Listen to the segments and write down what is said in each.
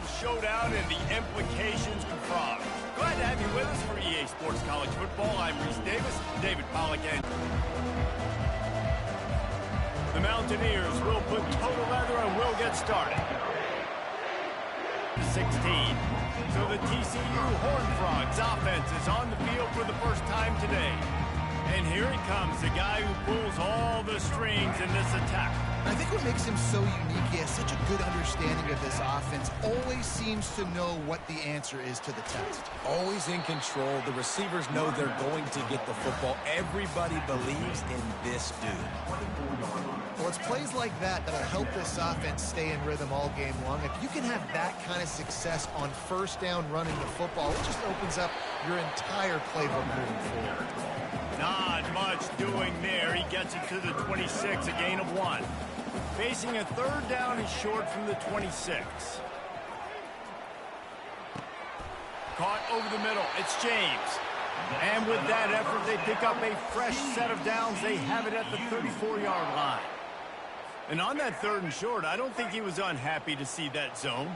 12 showdown and the implications confront. Glad to have you with us for EA Sports College Football. I'm Reese Davis, David Pollack, and the Mountaineers will put total leather and will get started. 16. So the TCU Horned Frogs offense is on the field for the first time today. And here he comes, the guy who pulls all the strings in this attack. I think what makes him so unique, he has such a good understanding of this offense, always seems to know what the answer is to the test. Always in control. The receivers know they're going to get the football. Everybody believes in this dude. Well, it's plays like that that'll help this offense stay in rhythm all game long. If you can have that kind of success on first down running the football, it just opens up your entire playbook moving forward. Not much doing there. He gets it to the 26, a gain of 1. Facing a third down and short from the 26. Caught over the middle. It's James. And with that effort, they pick up a fresh set of downs. They have it at the 34-yard line. And on that third and short, I don't think he was unhappy to see that zone.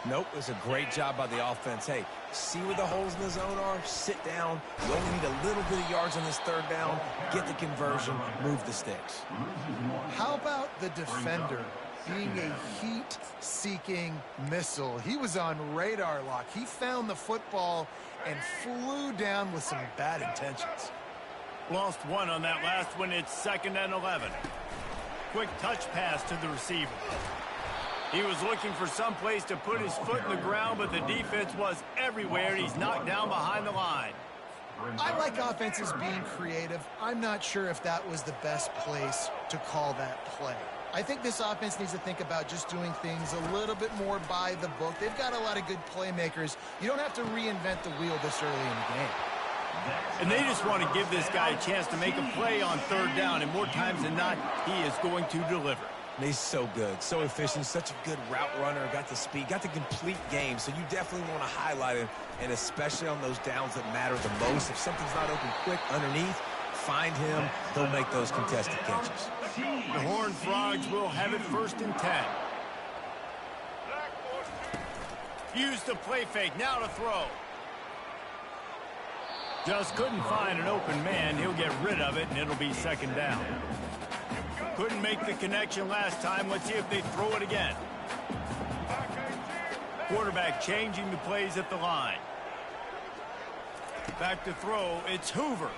Nope, it was a great job by the offense. Hey, see where the holes in the zone are? Sit down. You only need a little bit of yards on this third down. Get the conversion. Move the sticks. How about the defender being a heat-seeking missile? He was on radar lock. He found the football and flew down with some bad intentions. Lost one on that last one. It's 2nd and 11. Quick touch pass to the receiver. He was looking for some place to put his foot in the ground, but the defense was everywhere. He's knocked down behind the line. I like offenses being creative. I'm not sure if that was the best place to call that play. I think this offense needs to think about just doing things a little bit more by the book. They've got a lot of good playmakers. You don't have to reinvent the wheel this early in the game. And they just want to give this guy a chance to make a play on third down, and more times than not, he is going to deliver. He's so good, so efficient, such a good route runner, got the speed, got the complete game, so you definitely want to highlight him, and especially on those downs that matter the most. If something's not open quick underneath, find him, he'll make those contested catches. The Horned Frogs will have it 1st and 10. Use the play fake, now to throw. Just couldn't find an open man. He'll get rid of it, and it'll be 2nd down. Couldn't make the connection last time. Let's see if they throw it again. Quarterback changing the plays at the line. Back to throw. It's Hoover.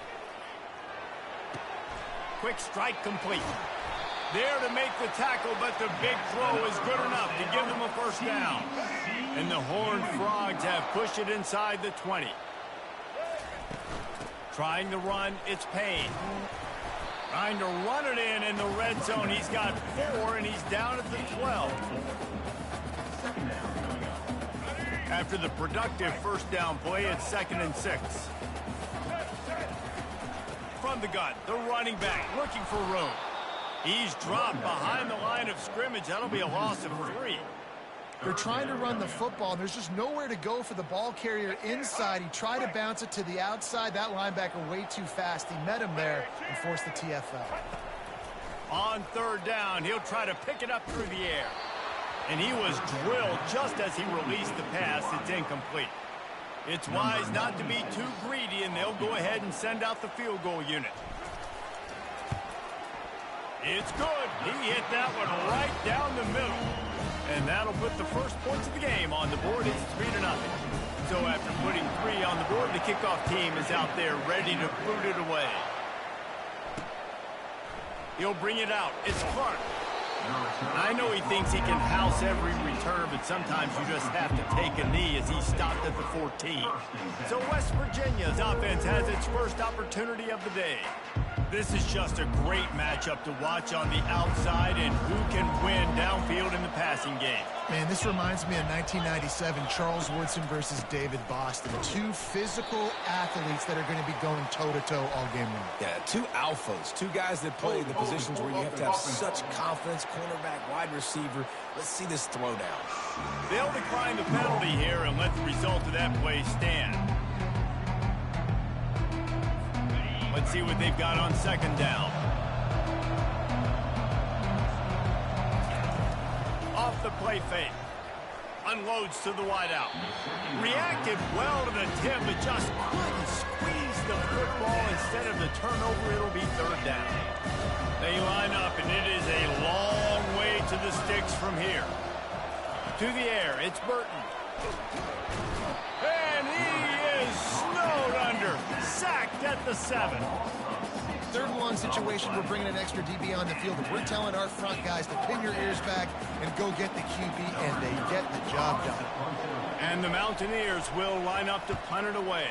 Quick strike complete. There to make the tackle, but the big throw is good enough to give them a 1st down. And the Horned Frogs have pushed it inside the 20. Trying to run, it's Payne. Trying to run it in the red zone. He's got 4, and he's down at the 12. After the productive 1st down play, it's 2nd and 6. From the gun, the running back looking for room. He's dropped behind the line of scrimmage. That'll be a loss of 3. They're trying to run the football, and there's just nowhere to go for the ball carrier inside. He tried to bounce it to the outside. That linebacker way too fast. He met him there and forced the TFL. On third down, he'll try to pick it up through the air. And he was drilled just as he released the pass. It's incomplete. It's wise not to be too greedy, and they'll go ahead and send out the field goal unit. It's good. He hit that one right down the middle. And that'll put the first points of the game on the board. It's 3-0. So after putting 3 on the board, the kickoff team is out there ready to boot it away. He'll bring it out. It's Clark. I know he thinks he can house every return, but sometimes you just have to take a knee as he stopped at the 14. So West Virginia's offense has its first opportunity of the day. This is just a great matchup to watch on the outside, and who can win downfield in the passing game. Man, this reminds me of 1997, Charles Woodson versus David Boston. 2 physical athletes that are going to be going toe-to-toe all game long. Yeah, 2 alphas, 2 guys that play the positions where you have to have such confidence, cornerback, wide receiver. Let's see this throwdown. They'll decline the penalty here and let the result of that play stand. Let's see what they've got on 2nd down. Off the play fake. Unloads to the wideout. Reacted well to the tip, but just couldn't squeeze the football. Instead of the turnover, it'll be third down. They line up, and it is a long way to the sticks from here. To the air, it's Burton. And he is snowed under. Sacked at the 7. Third and long situation, we're bringing an extra DB on the field. We're telling our front guys to pin your ears back and go get the QB, and they get the job done. And the Mountaineers will line up to punt it away.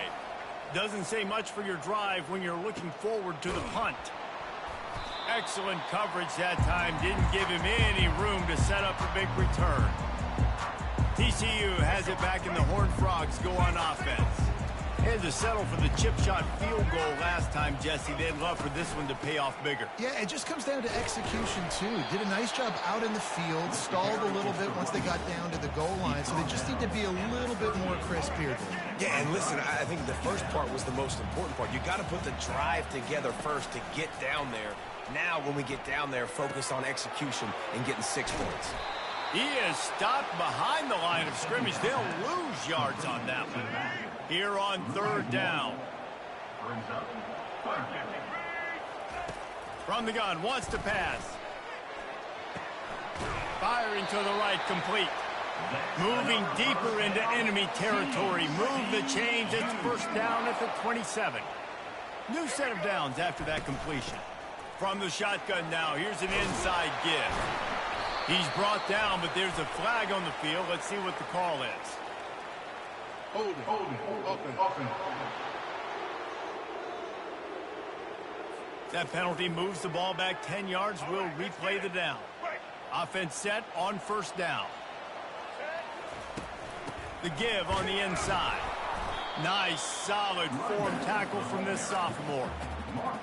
Doesn't say much for your drive when you're looking forward to the punt. Excellent coverage that time. Didn't give him any room to set up a big return. TCU has it back, and the Horned Frogs go on offense. Had to settle for the chip shot field goal last time, Jesse. They'd love for this one to pay off bigger. Yeah, it just comes down to execution, too. Did a nice job out in the field, stalled a little bit once they got down to the goal line, so they just need to be a little bit more crisp here. Yeah, and listen, I think the first part was the most important part. You got to put the drive together first to get down there. Now, when we get down there, focus on execution and getting 6 points. He is stopped behind the line of scrimmage. They'll lose yards on that one. Here on third down. From the gun, wants to pass. Firing to the right, complete. Moving deeper into enemy territory. Move the chains. It's first down at the 27. New set of downs after that completion. From the shotgun now, here's an inside give. He's brought down, but there's a flag on the field. Let's see what the call is. Hold it. That penalty moves the ball back 10 yards. We'll replay the down. Offense set on first down. The give on the inside. Nice, solid form tackle from this sophomore.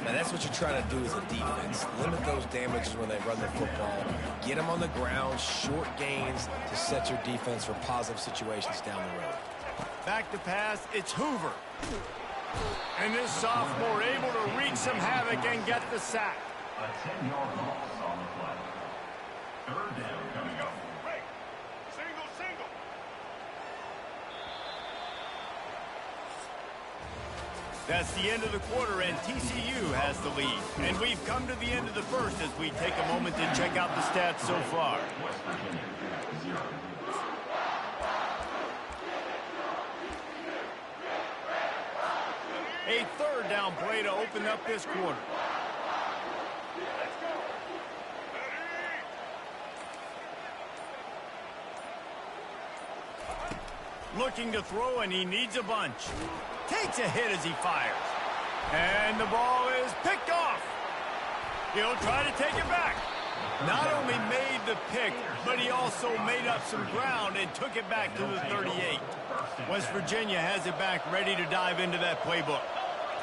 Now, that's what you're trying to do as a defense. Limit those damages when they run the football. Get them on the ground, short gains to set your defense for positive situations down the road. Back to pass, it's Hoover. And this sophomore able to wreak some havoc and get the sack. A 10-yard loss on the play. Third down coming up. Single. That's the end of the quarter, and TCU has the lead. And we've come to the end of the first as we take a moment to check out the stats so far. West Virginia, 0. A third down play to open up this quarter. Looking to throw, and he needs a bunch. Takes a hit as he fires. And the ball is picked off. He'll try to take it back. Not only made the pick, but he also made up some ground and took it back to the 38. West Virginia has it back, ready to dive into that playbook.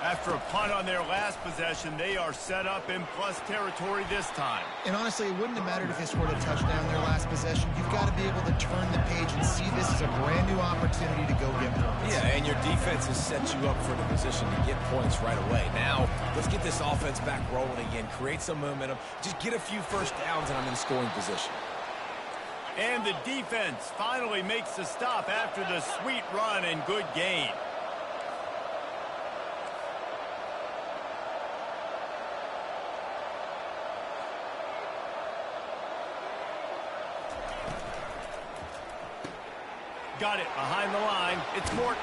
After a punt on their last possession, they are set up in plus territory this time. And honestly, it wouldn't have mattered if they scored a touchdown their last possession. You've got to be able to turn the page and see this as a brand new opportunity to go get points. Yeah, and your defense has set you up for the position to get points right away. Now, let's get this offense back rolling again, create some momentum, just get a few first downs, and I'm in scoring position. And the defense finally makes the stop after the sweet run and good gain. Got it behind the line. It's Morton.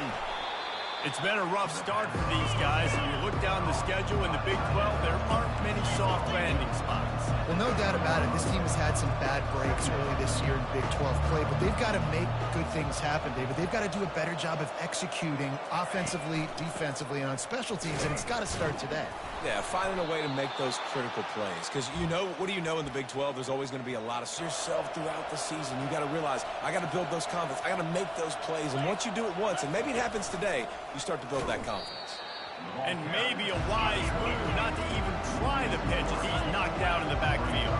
It's been a rough start for these guys. If you look down the schedule in the Big 12, there aren't many soft landing spots. Well, no doubt about it. This team has had some bad breaks early this year in Big 12 play, but they've got to make good things happen, David. They've got to do a better job of executing offensively, defensively, and on special teams, and it's got to start today. Yeah, finding a way to make those critical plays. Because, you know, what do you know in the Big 12? There's always going to be a lot of yourself throughout the season. You got to realize, I got to build those confidence. I got to make those plays. And once you do it once, and maybe it happens today, you start to build that confidence. And maybe a wise move not to even try the pitch as he's knocked down in the backfield.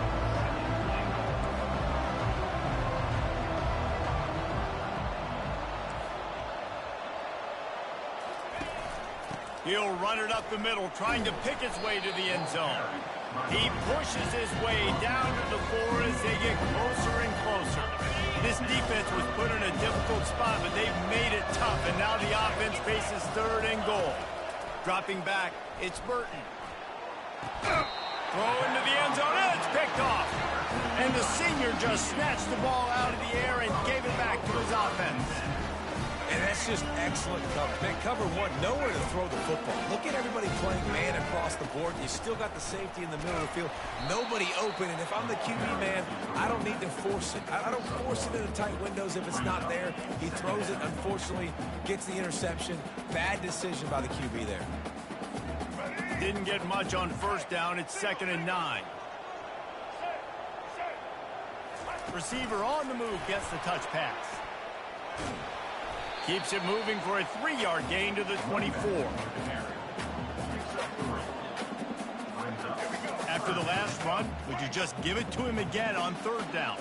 He'll run it up the middle, trying to pick his way to the end zone. He pushes his way down to the 4 as they get closer and closer. This defense was put in a difficult spot, but they've made it tough, and now the offense faces 3rd and goal. Dropping back, it's Burton. Throw into the end zone, and it's picked off. And the senior just snatched the ball out of the air and gave it back to his offense. And that's just excellent cover. Man, cover one, nowhere to throw the football. Look at everybody playing man across the board. You still got the safety in the middle of the field. Nobody open, and if I'm the QB man, I don't need to force it. I don't force it into tight windows if it's not there. He throws it, unfortunately, gets the interception. Bad decision by the QB there. Didn't get much on 1st down. It's 2nd and 9. Receiver on the move gets the touch pass. Keeps it moving for a 3-yard gain to the 24. After the last run, would you just give it to him again on 3rd down?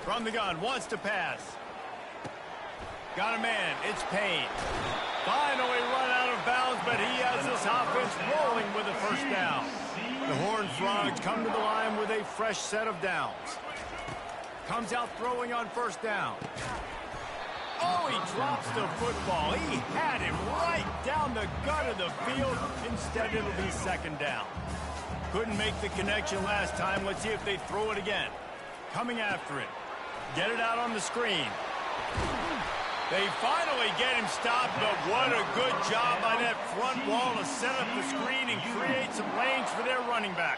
From the gun, wants to pass. Got a man, it's Payne. Finally run out of bounds, but he has this offense rolling with a 1st down. The Horned Frogs come to the line with a fresh set of downs. Comes out throwing on 1st down. Oh, he drops the football. He had him right down the gut of the field. Instead, it'll be 2nd down. Couldn't make the connection last time. Let's see if they throw it again. Coming after it. Get it out on the screen. They finally get him stopped, but what a good job by that front wall to set up the screen and create some lanes for their running back.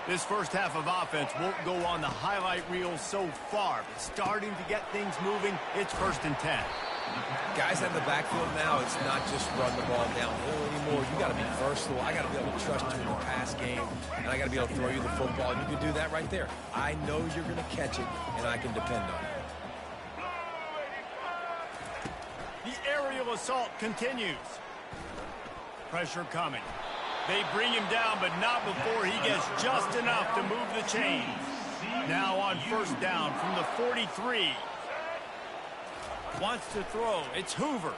This first half of offense won't go on the highlight reel so far, but starting to get things moving, it's 1st and 10. Guys at the backfield now, it's not just run the ball downhill anymore. You got to be versatile. I got to be able to trust you in the pass game, and I got to be able to throw you the football. And you can do that right there. I know you're going to catch it, and I can depend on it. The aerial assault continues. Pressure coming. They bring him down, but not before he gets just enough to move the chains. Now on 1st down from the 43. Wants to throw. It's Hoover.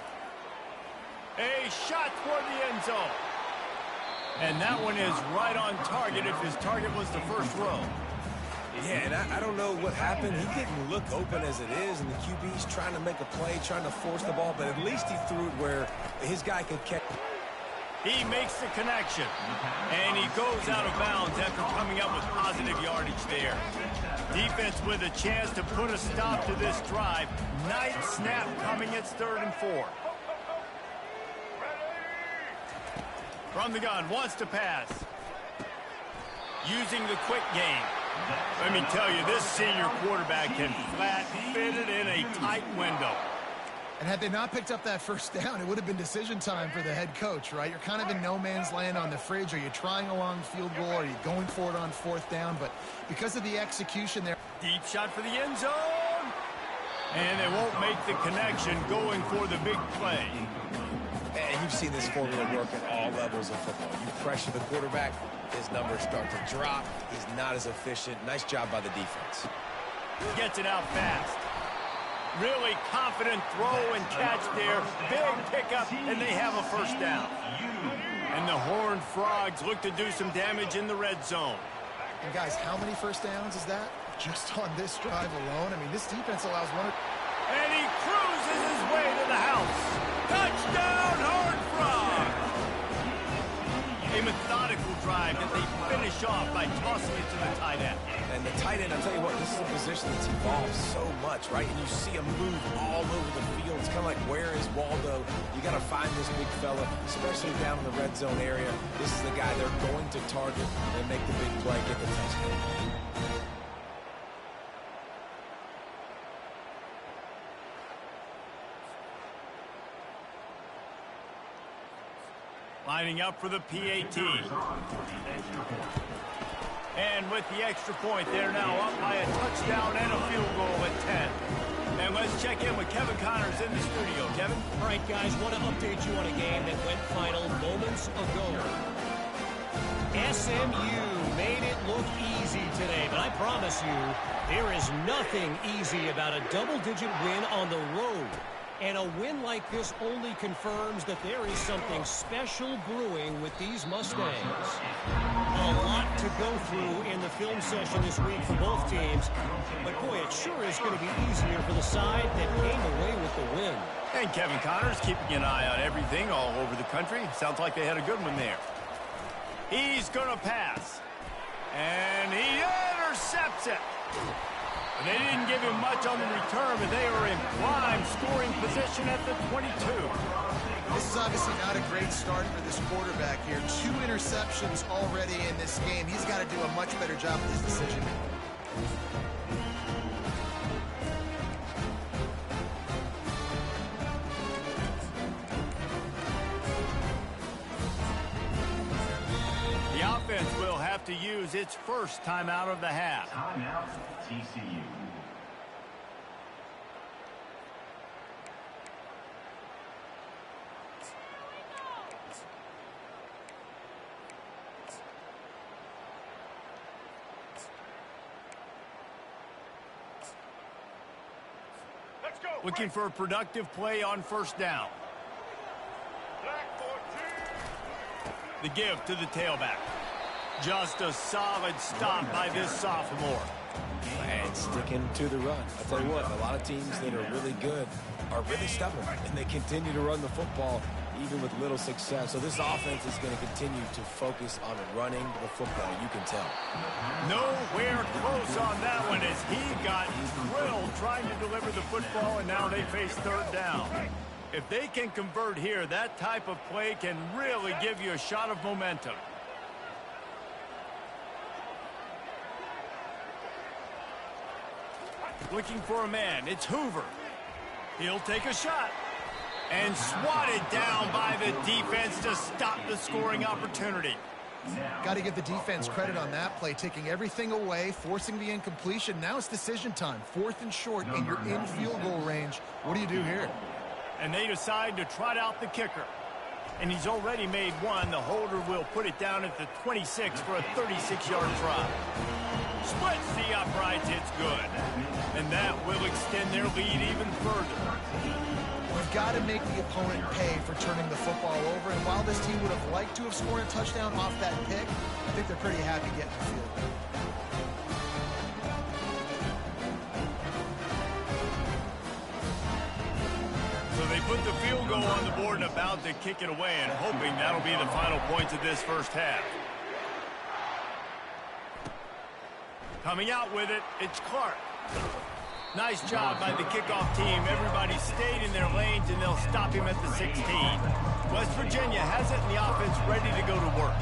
A shot toward the end zone. And that one is right on target if his target was the 1st row. Yeah, and I don't know what happened. He didn't look open as it is, and the QB's trying to make a play, trying to force the ball, but at least he threw it where his guy could catch. He makes the connection, and he goes out of bounds after coming up with positive yardage there. Defense with a chance to put a stop to this drive. Nice snap coming. It's 3rd and 4. From the gun, wants to pass. Using the quick game. Let me tell you, this senior quarterback can flat fit it in a tight window. And had they not picked up that 1st down, it would have been decision time for the head coach, right? You're kind of in no man's land on the fridge. Are you trying a long field goal? Are you going for it on 4th down? But because of the execution there. Deep shot for the end zone. And they won't make the connection going for the big play. And you've seen this formula work at all levels of football. You pressure the quarterback, his numbers start to drop. He's not as efficient. Nice job by the defense. Gets it out fast. Really confident throw and catch there. Big pickup, and they have a 1st down. And the Horned Frogs look to do some damage in the red zone. And guys, how many 1st downs is that? Just on this drive alone? I mean, this defense allows one. And he cruises his way to the house. Touchdown, Horned Frogs! A methodical drive that they finish off by tossing it to the tight end. And the tight end, I'll tell you what, this is a position that's evolved so much, right? And you see him move all over the field. It's kind of like, where is Waldo? You got to find this big fella, especially down in the red zone area. This is the guy they're going to target and make the big play, get the touchdown. Lining up for the PAT. And with the extra point, they're now up by a touchdown and a field goal at 10. And let's check in with Kevin Connors in the studio. Kevin? All right, guys, want to update you on a game that went final moments ago. SMU made it look easy today, but I promise you, there is nothing easy about a double-digit win on the road. And a win like this only confirms that there is something special brewing with these Mustangs. A lot to go through in the film session this week for both teams. But, boy, it sure is going to be easier for the side that came away with the win. And Kevin Connors keeping an eye on everything all over the country. Sounds like they had a good one there. He's going to pass. And he intercepts it. They didn't give him much on the return, but they are in prime scoring position at the 22. This is obviously not a great start for this quarterback here. 2 interceptions already in this game. He's got to do a much better job with his decision. The offense will have to use its first timeout of the half. Timeout, TCU. Looking for a productive play on first down. The give to the tailback. Just a solid stop by this sophomore. And sticking to the run. I'll tell you what, a lot of teams that are really good are really stubborn, and they continue to run the football even with little success. So this offense is going to continue to focus on running the football, you can tell. Nowhere close on that one as he got drilled trying to deliver the football, and now they face third down. If they can convert here, that type of play can really give you a shot of momentum. Looking for a man. It's Hoover. He'll take a shot. And swatted down by the defense to stop the scoring opportunity. Got to give the defense credit on that play, taking everything away, forcing the incompletion. Now it's decision time. 4th and short, and you're in field goal range. What do you do here? And they decide to trot out the kicker. And he's already made one. The holder will put it down at the 26 for a 36-yard try. Splits the uprights. It's good. And that will extend their lead even further. You've got to make the opponent pay for turning the football over. And while this team would have liked to have scored a touchdown off that pick, I think they're pretty happy getting the field goal. So they put the field goal on the board and about to kick it away, and hoping that'll be the final points of this first half. Coming out with it, it's Clark. Nice job by the kickoff team. Everybody stayed in their lanes, and they'll stop him at the 16. West Virginia has it, and the offense ready to go to work.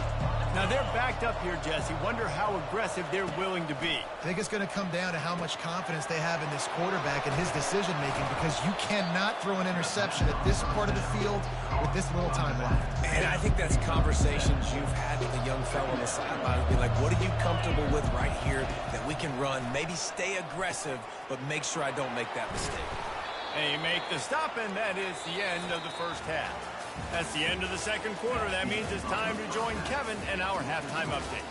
Now, they're backed up here, Jesse. Wonder how aggressive they're willing to be. I think it's going to come down to how much confidence they have in this quarterback and his decision-making, because you cannot throw an interception at this part of the field with this little time left. And I think that's conversations you've had with a young fellow on the sideline. Be like, what are you comfortable with right here that we can run? Maybe stay aggressive, but make sure I don't make that mistake. They make the stop, and that is the end of the first half. That's the end of the second quarter. That means it's time to join Kevin and our halftime update.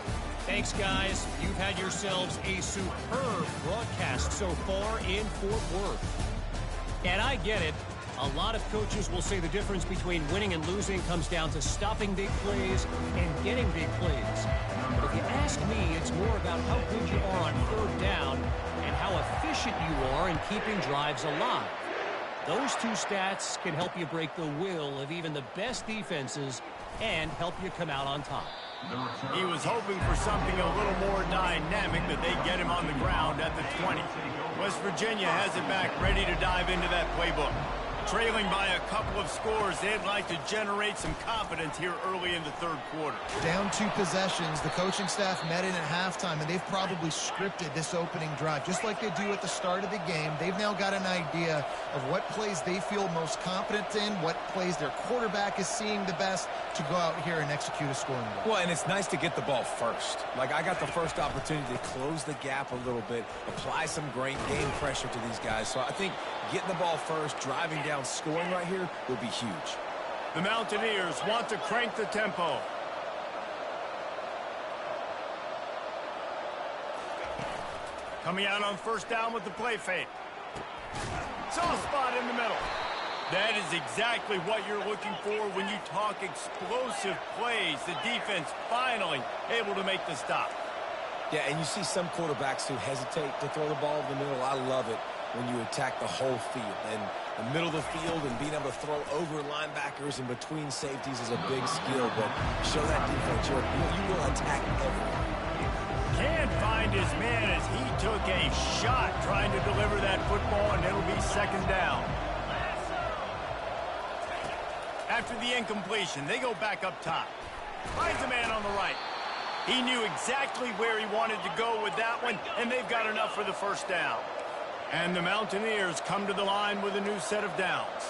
Thanks, guys. You've had yourselves a superb broadcast so far in Fort Worth. And I get it. A lot of coaches will say the difference between winning and losing comes down to stopping big plays and getting big plays. But if you ask me, it's more about how good you are on third down and how efficient you are in keeping drives alive. Those two stats can help you break the will of even the best defenses and help you come out on top. He was hoping for something a little more dynamic, but they get him on the ground at the 20. West Virginia has it back, ready to dive into that playbook. Trailing by a couple of scores, they'd like to generate some confidence here early in the third quarter. Down 2 possessions, the coaching staff met in at halftime, and they've probably scripted this opening drive. Just like they do at the start of the game, they've now got an idea of what plays they feel most confident in, what plays their quarterback is seeing the best to go out here and execute a scoring drive. Well, and it's nice to get the ball first. Like, I got the first opportunity to close the gap a little bit, apply some great game pressure to these guys. So I think getting the ball first, driving down, scoring right here will be huge. The Mountaineers want to crank the tempo. Coming out on first down with the play fake. Soft spot in the middle. That is exactly what you're looking for when you talk explosive plays. The defense finally able to make the stop. Yeah, and you see some quarterbacks who hesitate to throw the ball in the middle. I love it when you attack the whole field. And the middle of the field and being able to throw over linebackers and between safeties is a big skill. But show that defense. You will attack everyone. Can't find his man as he took a shot trying to deliver that football, and it'll be second down. After the incompletion, they go back up top. Finds a man on the right. He knew exactly where he wanted to go with that one, and they've got enough for the first down. And the Mountaineers come to the line with a new set of downs.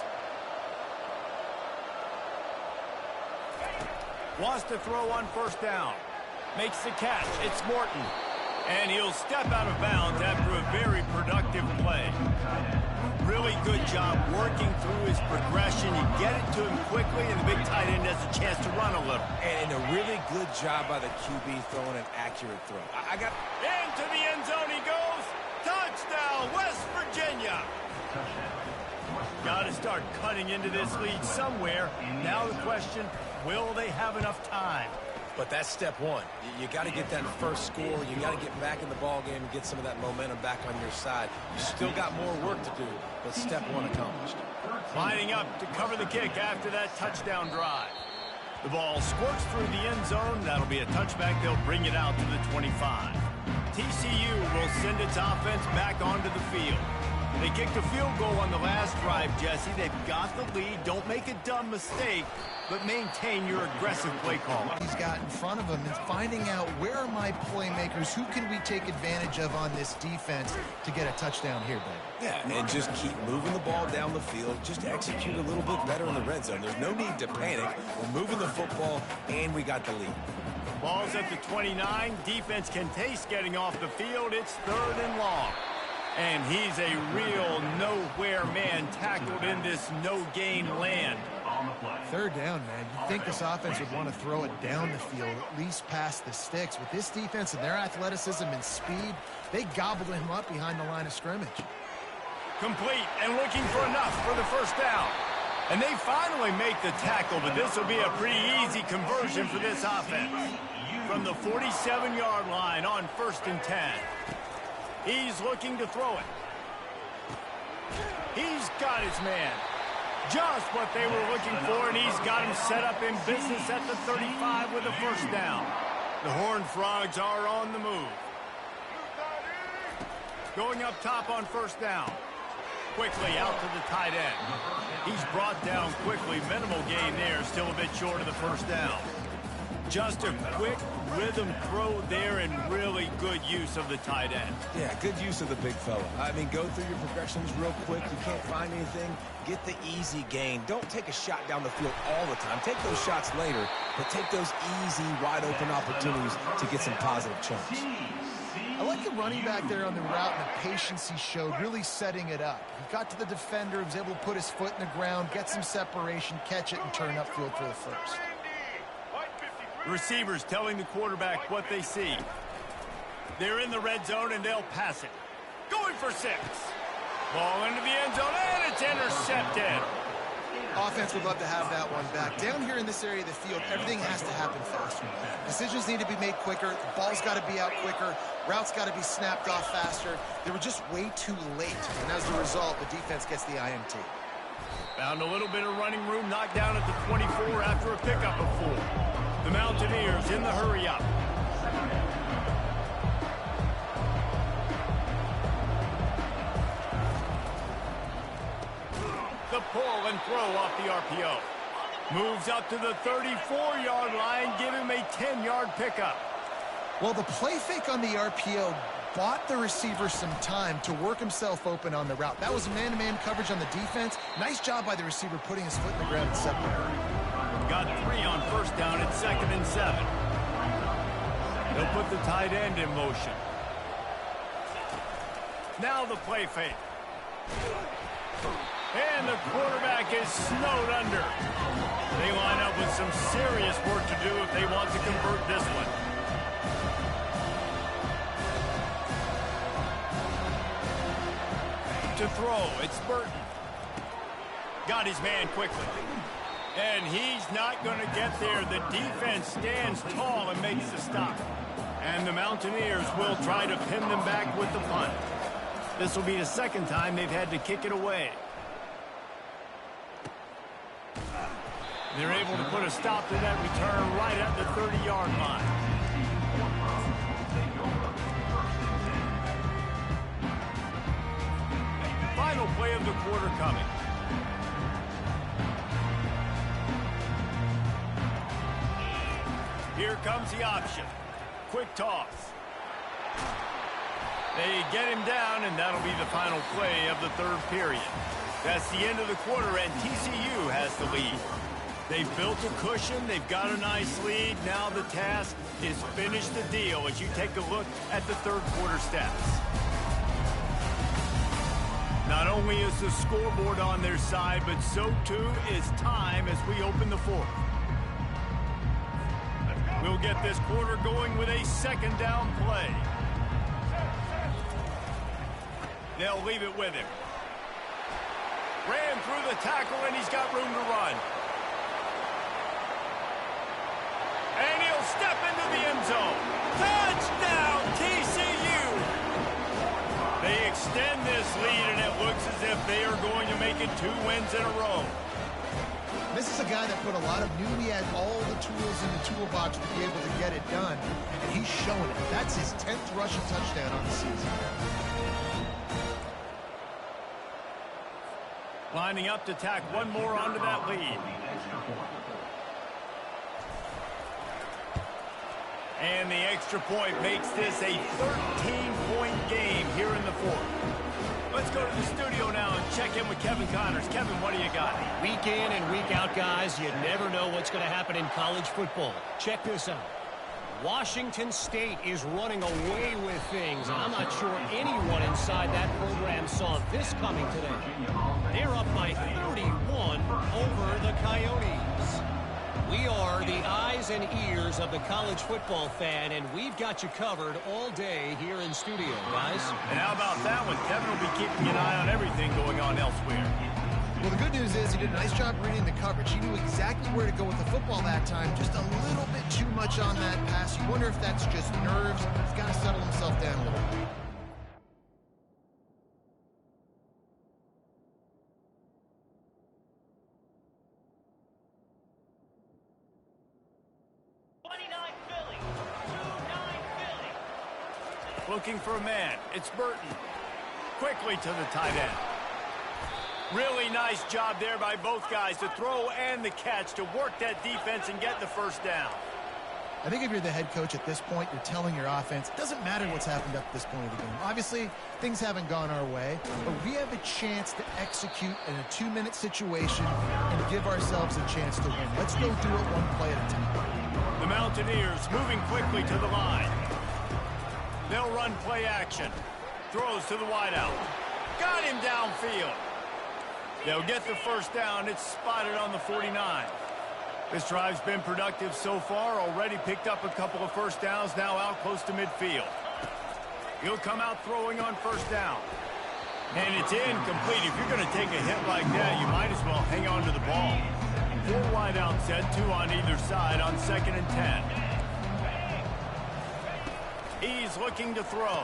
Wants to throw on first down. Makes the catch. It's Morton. And he'll step out of bounds after a very productive play. Really good job working through his progression. You get it to him quickly, and the big tight end has a chance to run a little. And a really good job by the QB throwing an accurate throw. Into the end zone he goes. Touchdown, West Virginia. Got to start cutting into this lead somewhere. Now the question, will they have enough time? But that's step one. You got to get that first score. You got to get back in the ball game and get some of that momentum back on your side. You still got more work to do, but step one accomplished. Lining up to cover the kick after that touchdown drive. The ball squirts through the end zone. That'll be a touchback. They'll bring it out to the 25. TCU will send its offense back onto the field. They kicked a field goal on the last drive, Jesse. They've got the lead. Don't make a dumb mistake, but maintain your aggressive play call. He's got in front of him and finding out where are my playmakers, who can we take advantage of on this defense to get a touchdown here, baby. Yeah, and just keep moving the ball down the field. Just execute a little bit better in the red zone. There's no need to panic. We're moving the football, and we got the lead. Ball's at the 29. Defense can taste getting off the field. It's 3rd and long. And he's a real nowhere man tackled in this no-gain land. 3rd down, man. You'd think this offense would want to throw it down the field, at least past the sticks. With this defense and their athleticism and speed, they gobbled him up behind the line of scrimmage. Complete and looking for enough for the first down. And they finally make the tackle, but this will be a pretty easy conversion for this offense. From the 47-yard line on 1st and 10. He's looking to throw it. He's got his man. Just what they were looking for, and he's got him set up in business at the 35 with a first down. The Horned Frogs are on the move. Going up top on first down. Quickly out to the tight end. He's brought down quickly. Minimal gain there, still a bit short of the first down. Just a quick rhythm throw there and really good use of the tight end. Yeah, good use of the big fella. I mean, go through your progressions real quick. You can't find anything. Get the easy gain. Don't take a shot down the field all the time. Take those shots later, but take those easy, wide-open opportunities to get some positive chunks. I like the running back there on the route and the patience he showed, really setting it up. He got to the defender, was able to put his foot in the ground, get some separation, catch it, and turn upfield for the first. Receivers telling the quarterback what they see. They're in the red zone, and they'll pass it. Going for 6. Ball into the end zone, and it's intercepted. Offense would love to have that one back. Down here in this area of the field, everything has to happen faster. Decisions need to be made quicker. The ball's got to be out quicker. Routes got to be snapped off faster. They were just way too late. And as a result, the defense gets the INT. Found a little bit of running room, knocked down at the 24 after a pickup of 4. The Mountaineers in the hurry-up. The pull and throw off the RPO. Moves up to the 34-yard line, give him a 10-yard pickup. Well, the play fake on the RPO bought the receiver some time to work himself open on the route. That was man-to-man coverage on the defense. Nice job by the receiver putting his foot in the ground and separating. Got 3 on first down at 2nd and 7. They'll put the tight end in motion. Now the play fake. And the quarterback is snowed under. They line up with some serious work to do if they want to convert this one. To throw, it's Burton. Got his man quickly. And he's not going to get there. The defense stands tall and makes the stop. And the Mountaineers will try to pin them back with the punt. This will be the second time they've had to kick it away. They're able to put a stop to that return right at the 30-yard line. Final play of the quarter coming. Here comes the option. Quick toss. They get him down, and that'll be the final play of the third period. That's the end of the quarter, and TCU has the lead. They've built a cushion. They've got a nice lead. Now the task is finish the deal as you take a look at the third quarter stats. Not only is the scoreboard on their side, but so too is time as we open the fourth. We'll get this quarter going with a second down play. They'll leave it with him. Ran through the tackle, and he's got room to run. And he'll step into the end zone. Touchdown, TCU! They extend this lead, and it looks as if they are going to make it 2 wins in a row. This is a guy that put a lot of he had all the tools in the toolbox to be able to get it done, and he's showing it. That's his 10th rushing touchdown on the season. Lining up to tack one more onto that lead. And the extra point makes this a 13-point game here in the fourth. Let's go to the studio now and check in with Kevin Connors. Kevin, what do you got? Week in and week out, guys, you never know what's going to happen in college football. Check this out. Washington State is running away with things, and I'm not sure anyone inside that program saw this coming today. They're up by 31 over the Coyotes. We are the eyes and ears of the college football fan, and we've got you covered all day here in studio, guys. And how about that one? Kevin will be keeping an eye on everything going on elsewhere. Well, the good news is he did a nice job reading the coverage. He knew exactly where to go with the football that time. Just a little bit too much on that pass. You wonder if that's just nerves. He's got to settle himself down a little bit. Looking for a man. It's Burton. Quickly to the tight end. Really nice job there by both guys to throw and the catch to work that defense and get the first down. I think if you're the head coach at this point, you're telling your offense, it doesn't matter what's happened up to this point of the game. Obviously, things haven't gone our way, but we have a chance to execute in a 2-minute situation and give ourselves a chance to win. Let's go do it one play at a time. The Mountaineers moving quickly to the line. They'll run play action. Throws to the wideout. Got him downfield. They'll get the first down. It's spotted on the 49. This drive's been productive so far. Already picked up a couple of first downs. Now out close to midfield. He'll come out throwing on first down. And it's incomplete. If you're going to take a hit like that, you might as well hang on to the ball. 4 wideouts set, 2 on either side on 2nd and 10. He's looking to throw.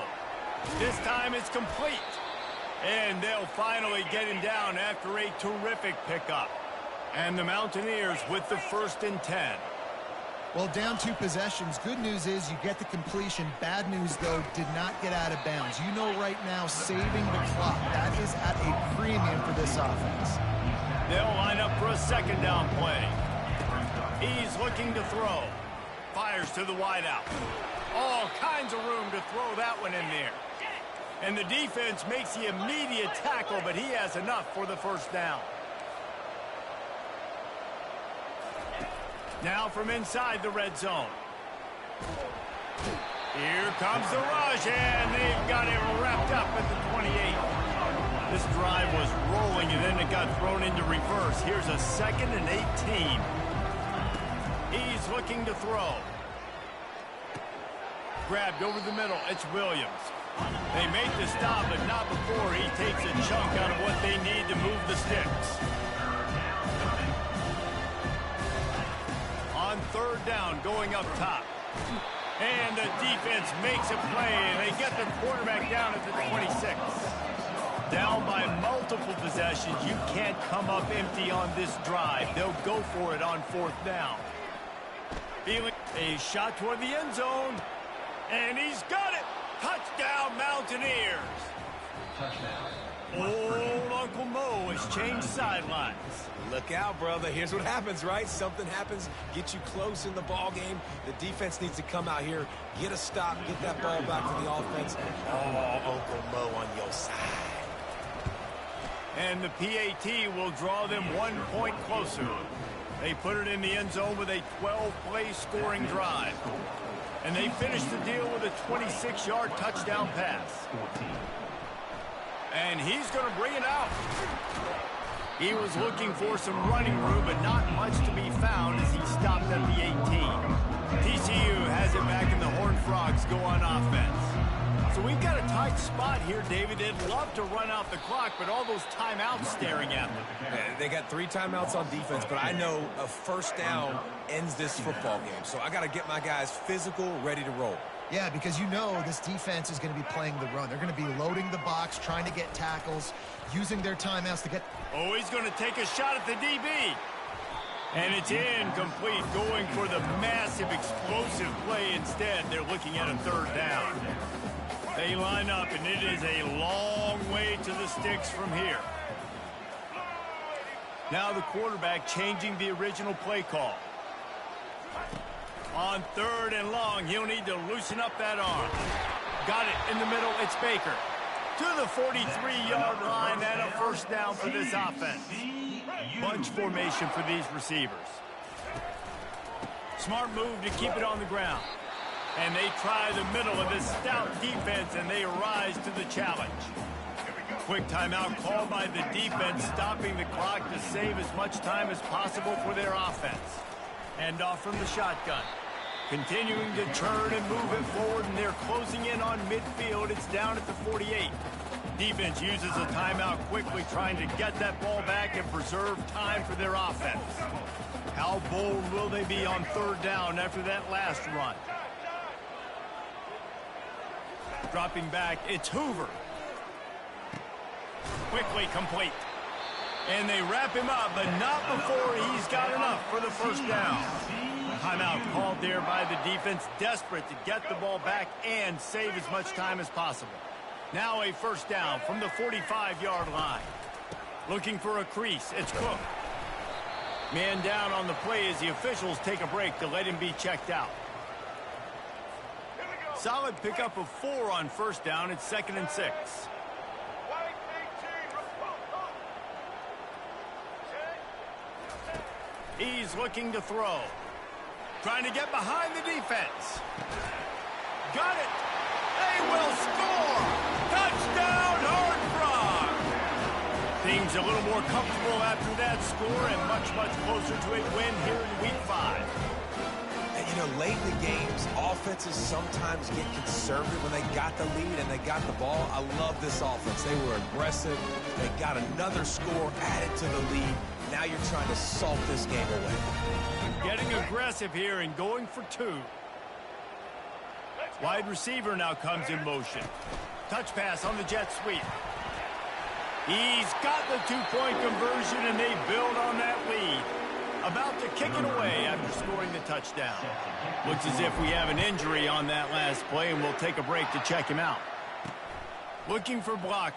This time it's complete. And they'll finally get him down after a terrific pickup. And the Mountaineers with the 1st and 10. Well, down 2 possessions. Good news is you get the completion. Bad news, though, did not get out of bounds. You know right now, saving the clock, that is at a premium for this offense. They'll line up for a 2nd down play. He's looking to throw. Fires to the wideout. All kinds of room to throw that one in there. And the defense makes the immediate tackle, but he has enough for the first down. Now from inside the red zone. Here comes the rush, and they've got it wrapped up at the 28. This drive was rolling, and then it got thrown into reverse. Here's a 2nd and 18. He's looking to throw. Grabbed over the middle. It's Williams. They make the stop, but not before he takes a chunk out of what they need to move the sticks. On 3rd down, going up top. And the defense makes a play, and they get the quarterback down at the 26. Down by multiple possessions, you can't come up empty on this drive. They'll go for it on 4th down. Feeling a shot toward the end zone, and he's got it. Touchdown, Mountaineers. Old Uncle Mo has changed sidelines. Look out, brother. Here's what happens, right? Something happens, get you close in the ball game. The defense needs to come out here, get a stop, get that ball back to the offense. Oh, Uncle Mo on your side. And the PAT will draw them 1 point closer. They put it in the end zone with a 12-play scoring drive. And they finish the deal with a 26-yard touchdown pass. And he's going to bring it out. He was looking for some running room, but not much to be found as he stopped at the 18. TCU has it back, and the Horned Frogs go on offense. So we've got a tight spot here, David. They'd love to run out the clock, but all those timeouts staring at them. They got 3 timeouts on defense, but I know a first down ends this football game. So I got to get my guys physical, ready to roll. Yeah, because you know this defense is going to be playing the run. They're going to be loading the box, trying to get tackles, using their timeouts to get... Oh, he's going to take a shot at the DB. And it's incomplete, going for the massive, explosive play instead. They're looking at a 3rd down. They line up, and it is a long way to the sticks from here. Now the quarterback changing the original play call. On 3rd and long, he'll need to loosen up that arm. Got it in the middle. It's Baker. To the 43-yard line and a 1st down for this offense. Bunch formation for these receivers. Smart move to keep it on the ground. And they try the middle of this stout defense, and they rise to the challenge. Quick timeout called by the defense, stopping the clock to save as much time as possible for their offense. And off from the shotgun. Continuing to turn and move it forward, and they're closing in on midfield. It's down at the 48. Defense uses a timeout quickly, trying to get that ball back and preserve time for their offense. How bold will they be on 3rd down after that last run? Dropping back, it's Hoover. Quickly complete. And they wrap him up, but not before he's got enough for the 1st down. Timeout called there by the defense, desperate to get the ball back and save as much time as possible. Now a 1st down from the 45-yard line. Looking for a crease, it's Cook. Man down on the play as the officials take a break to let him be checked out. Solid pickup of 4 on 1st down. It's 2nd and 6. He's looking to throw. Trying to get behind the defense. Got it. They will score. Touchdown, Horned Frogs. Things a little more comfortable after that score and much, much closer to a win here in Week 5. And, you know, late in the games, offenses sometimes get conservative when they got the lead and they got the ball. I love this offense. They were aggressive. They got another score added to the lead. Now you're trying to salt this game away. Getting aggressive here and going for 2. Wide receiver now comes in motion. Touch pass on the jet sweep. He's got the 2-point conversion, and they build on that lead. About to kick it away after scoring the touchdown. Looks as if we have an injury on that last play, and we'll take a break to check him out. Looking for blockers.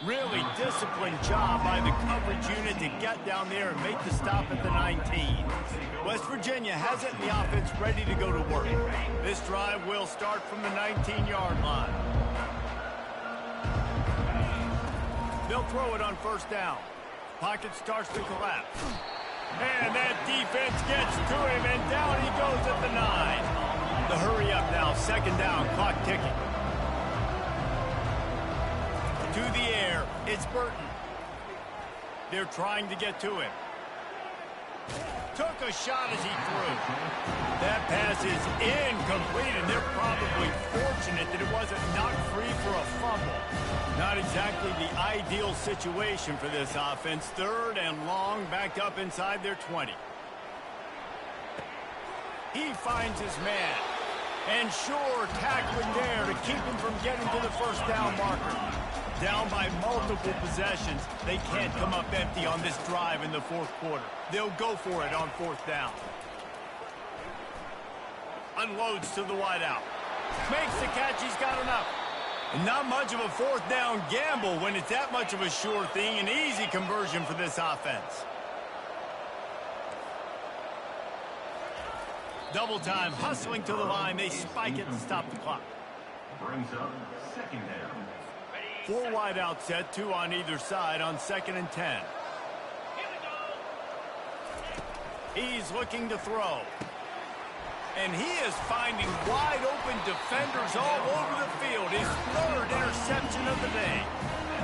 Really disciplined job by the coverage unit to get down there and make the stop at the 19. West Virginia has it, and the offense ready to go to work. This drive will start from the 19-yard line. They'll throw it on 1st down. Pocket starts to collapse. And that defense gets to him, and down he goes at the 9. The hurry up now, 2nd down, clock ticking. To the air, it's Burton. They're trying to get to him. Took a shot as he threw. That pass is incomplete, and they're probably fortunate that it wasn't knocked free for a fumble. Not exactly the ideal situation for this offense. 3rd and long, backed up inside their 20. He finds his man. And sure, tackling there to keep him from getting to the first down marker. Down by multiple possessions, they can't come up empty on this drive in the fourth quarter. They'll go for it on fourth down. Unloads to the wideout. Makes the catch, he's got enough. Not much of a fourth down gamble when it's that much of a sure thing. An easy conversion for this offense. Double time, hustling to the line. They spike it and stop the clock. Brings up second down. 4 wide out set, 2 on either side on 2nd and 10. He's looking to throw. And he is finding wide open defenders all over the field. His 3rd interception of the day.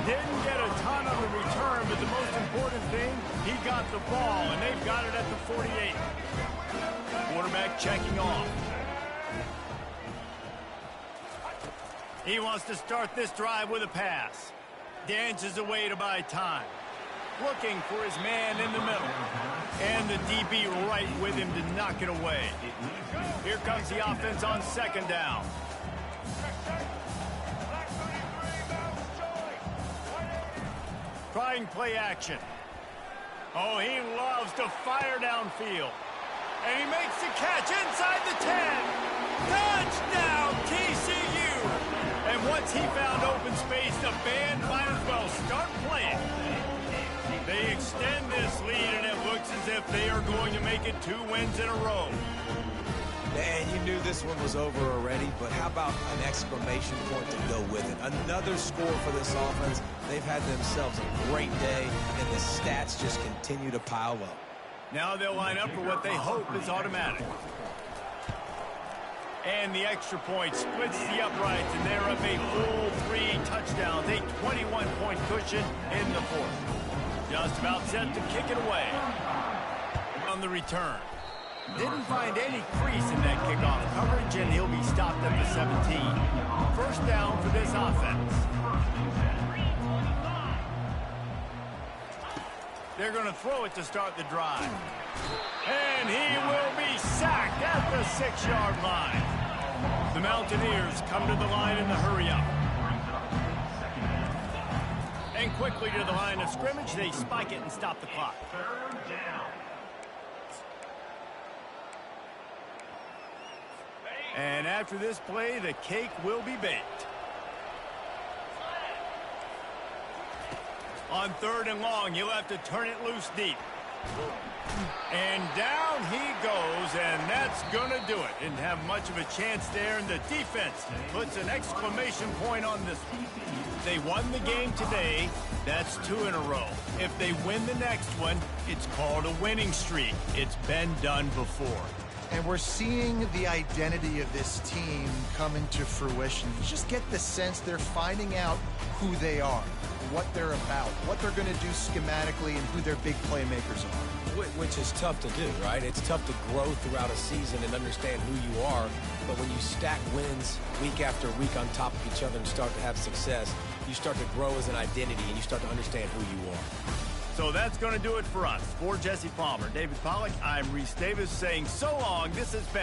Didn't get a ton on the return, but the most important thing, he got the ball, and they've got it at the 48. Quarterback checking off. He wants to start this drive with a pass. Dances away to buy time. Looking for his man in the middle. And the DB right with him to knock it away. Here comes the offense on 2nd down. Trying play action. Oh, he loves to fire downfield. And he makes the catch inside the 10. Touchdown, TCU. And once he found open space, the band might as well start playing. They extend this lead, and it looks as if they are going to make it 2 wins in a row. And you knew this one was over already, but how about an exclamation point to go with it? Another score for this offense. They've had themselves a great day, and the stats just continue to pile up. Now they'll line up for what they hope is automatic. And the extra point splits the uprights, and they're up a full 3 touchdowns, a 21-point cushion in the 4th. Just about set to kick it away. On the return. Didn't find any crease in that kickoff coverage, and he'll be stopped at the 17. First down for this offense. They're going to throw it to start the drive. And he will be sacked at the 6-yard line. The Mountaineers come to the line in the hurry-up. And quickly to the line of scrimmage, they spike it and stop the clock. 3rd down. And after this play, the cake will be baked. On 3rd and long, he'll have to turn it loose deep. And down he goes, and that's going to do it. Didn't have much of a chance there, and the defense puts an exclamation point on this one. They won the game today. That's 2 in a row. If they win the next one, it's called a winning streak. It's been done before. And we're seeing the identity of this team come into fruition. You just get the sense they're finding out who they are, what they're about, what they're going to do schematically, and who their big playmakers are. Which is tough to do, right? It's tough to grow throughout a season and understand who you are. But when you stack wins week after week on top of each other and start to have success, you start to grow as an identity and you start to understand who you are. So that's going to do it for us. For Jesse Palmer, David Pollack, I'm Reese Davis saying so long. This has been